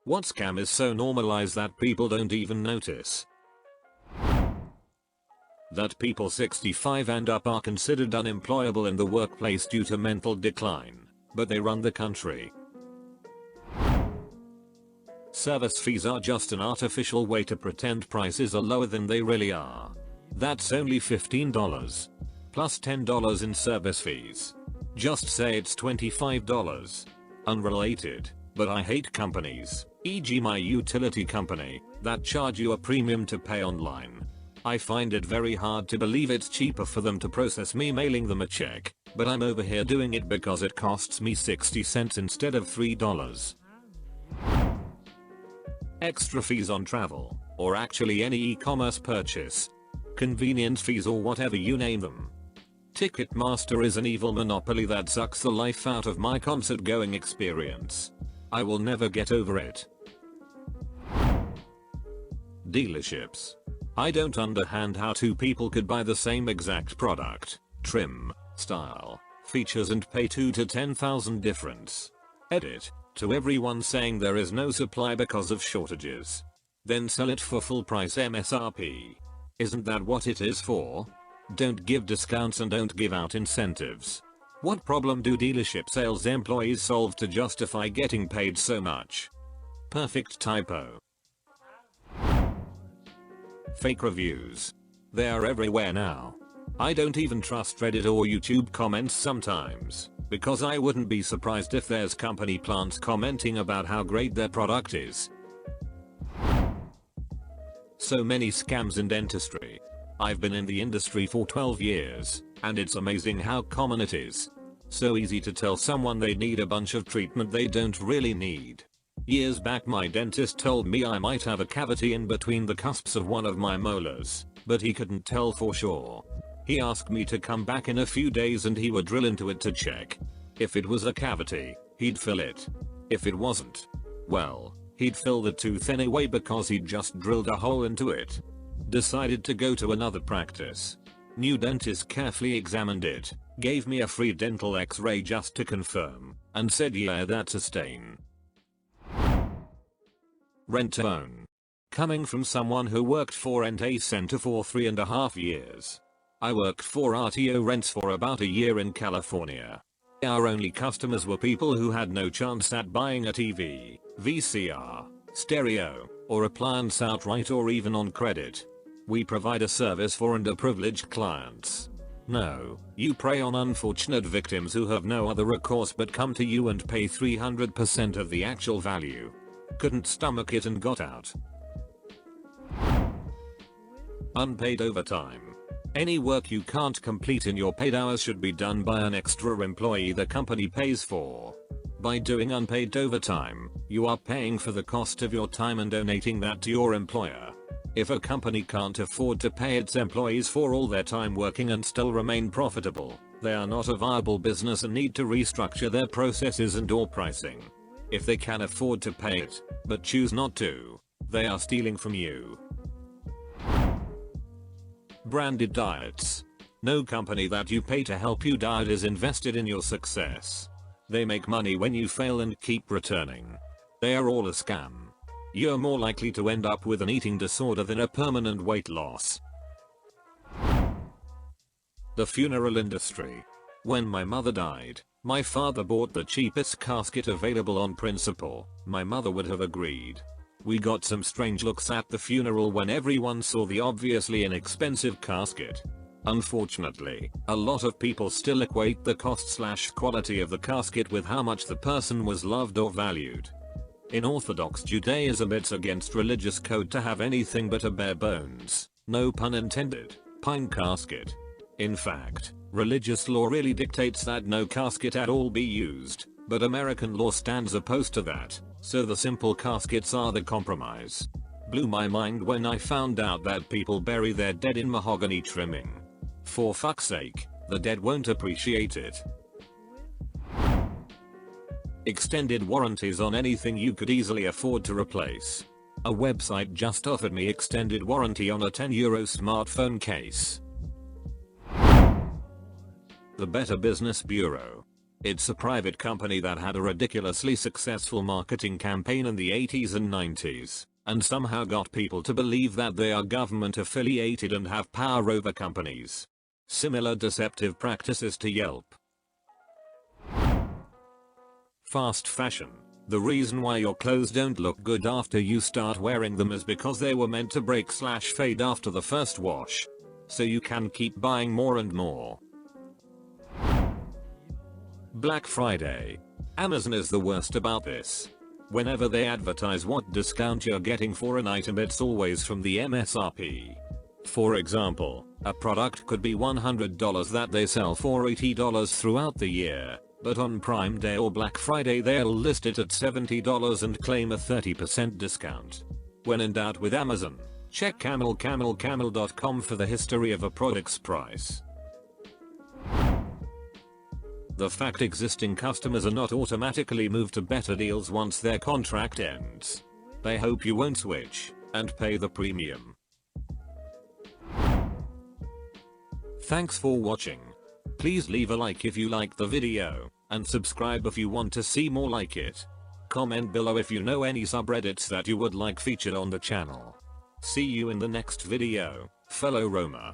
What scam is so normalized that people don't even notice? That people 65 and up are considered unemployable in the workplace due to mental decline, but they run the country. Service fees are just an artificial way to pretend prices are lower than they really are. That's only $15. Plus $10 in service fees. Just say it's $25. Unrelated, but I hate companies, e.g. my utility company, that charge you a premium to pay online. I find it very hard to believe it's cheaper for them to process me mailing them a check, but I'm over here doing it because it costs me 60 cents instead of $3. Extra fees on travel, or actually any e-commerce purchase. Convenience fees or whatever you name them. Ticketmaster is an evil monopoly that sucks the life out of my concert going experience. I will never get over it. Dealerships. I don't understand how two people could buy the same exact product, trim, style, features and pay 2 to 10,000 difference. Edit. To everyone saying there is no supply because of shortages. Then sell it for full price MSRP. Isn't that what it is for? Don't give discounts and don't give out incentives. What problem do dealership sales employees solve to justify getting paid so much? Perfect typo. Fake reviews. They are everywhere now. I don't even trust Reddit or YouTube comments sometimes, because I wouldn't be surprised if there's company plants commenting about how great their product is. So many scams in dentistry. I've been in the industry for 12 years, and it's amazing how common it is. So easy to tell someone they need a bunch of treatment they don't really need. Years back my dentist told me I might have a cavity in between the cusps of one of my molars, but he couldn't tell for sure. He asked me to come back in a few days and he would drill into it to check. If it was a cavity, he'd fill it. If it wasn't, well, he'd fill the tooth anyway because he'd just drilled a hole into it. Decided to go to another practice. New dentist carefully examined it, gave me a free dental x-ray just to confirm, and said yeah that's a stain. Rent to own. Coming from someone who worked for a center for 3.5 years. I worked for RTO rents for about a year in California. Our only customers were people who had no chance at buying a TV, VCR, stereo, or appliance outright or even on credit. We provide a service for underprivileged clients. No, you prey on unfortunate victims who have no other recourse but come to you and pay 300% of the actual value. Couldn't stomach it and got out. Unpaid overtime. Any work you can't complete in your paid hours should be done by an extra employee the company pays for. By doing unpaid overtime, you are paying for the cost of your time and donating that to your employer. If a company can't afford to pay its employees for all their time working and still remain profitable, they are not a viable business and need to restructure their processes and/or pricing. If they can afford to pay it, but choose not to, they are stealing from you. Branded diets. No company that you pay to help you diet is invested in your success. They make money when you fail and keep returning. They are all a scam. You're more likely to end up with an eating disorder than a permanent weight loss. The funeral industry. When my mother died, my father bought the cheapest casket available on principle. My mother would have agreed. We got some strange looks at the funeral when everyone saw the obviously inexpensive casket. Unfortunately, a lot of people still equate the cost/quality of the casket with how much the person was loved or valued. In Orthodox Judaism it's against religious code to have anything but a bare bones, no pun intended, pine casket. In fact, religious law really dictates that no casket at all be used, but American law stands opposed to that, so the simple caskets are the compromise. Blew my mind when I found out that people bury their dead in mahogany trimming. For fuck's sake, the dead won't appreciate it. Extended warranties on anything you could easily afford to replace. A website just offered me extended warranty on a €10 smartphone case. The Better Business Bureau. It's a private company that had a ridiculously successful marketing campaign in the 80s and 90s, and somehow got people to believe that they are government affiliated and have power over companies. Similar deceptive practices to Yelp. Fast fashion. The reason why your clothes don't look good after you start wearing them is because they were meant to break/fade after the first wash. So you can keep buying more and more. Black Friday. Amazon is the worst about this. Whenever they advertise what discount you're getting for an item, it's always from the MSRP. For example, a product could be $100 that they sell for $80 throughout the year, but on Prime Day or Black Friday they'll list it at $70 and claim a 30% discount. When in doubt with Amazon, check camel.com for the history of a product's price. The fact existing customers are not automatically moved to better deals once their contract ends. They hope you won't switch and pay the premium. Thanks for watching. Please leave a like if you liked the video, and subscribe if you want to see more like it. Comment below if you know any subreddits that you would like featured on the channel. See you in the next video, fellow roamer.